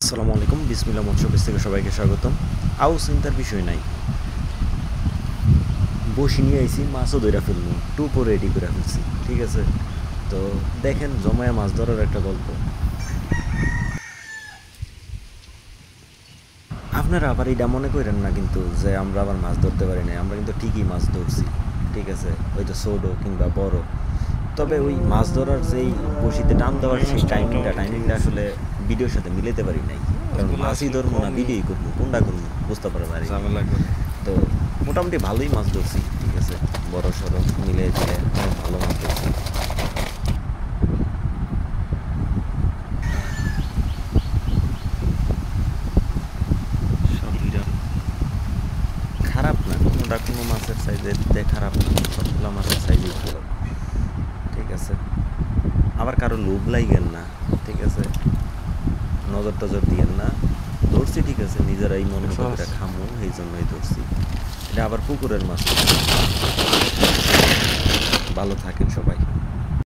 আসসালামু আলাইকুম, বিসমিল্লাহ মৎস্য অফিস থেকে সবাইকে স্বাগতম। চিন্তার বিষয় নাই, বসি নিয়ে আইছি, মাছও ধইরা ফেলবো, টুপও রেডি করে ফেলছি। ঠিক আছে, তো দেখেন জমায়া মাছ ধরার একটা গল্প। আপনারা আবার এটা মনে করেন না কিন্তু যে আমরা আবার মাছ ধরতে পারি না, আমরা কিন্তু ঠিকই মাছ ধরছি। ঠিক আছে, হয়তো ছোটো কিংবা বড়, তবে ওই মাছ ধরার যেই বসিতে টান দেওয়ার সেই টাইমিংটা আসলে ভিডিওর সাথে মিলাতে পারি নাই। কারণ মাছগুলো মাছই আসলে ধরবো না কমই ভিডিওই করবো, কোনটা করবো বুঝতে পারে পারি। ঝামেলা করে। তো মোটামুটি ভালোই মাছ ধরছি। ঠিক আছে, বড় সড়ো মিলে ঝিলে অনেক ভালো মাছ ধরছি। সব খারাপ না, কোনোটা কোনো মাছের সাইজের খারাপ না, সবগুলো মাছের সাইজই ভালো। ঠিক আছে, আবার কারো লোভ লাগেন না। ঠিক আছে, নজর টজর দিয়েন না। ধরছি ঠিক আছে, নিজেরাই মন মতো করে খামু, এই জন্যই ধরছি। এটা আবার পুকুরের মাছ। ভালো থাকেন সবাই।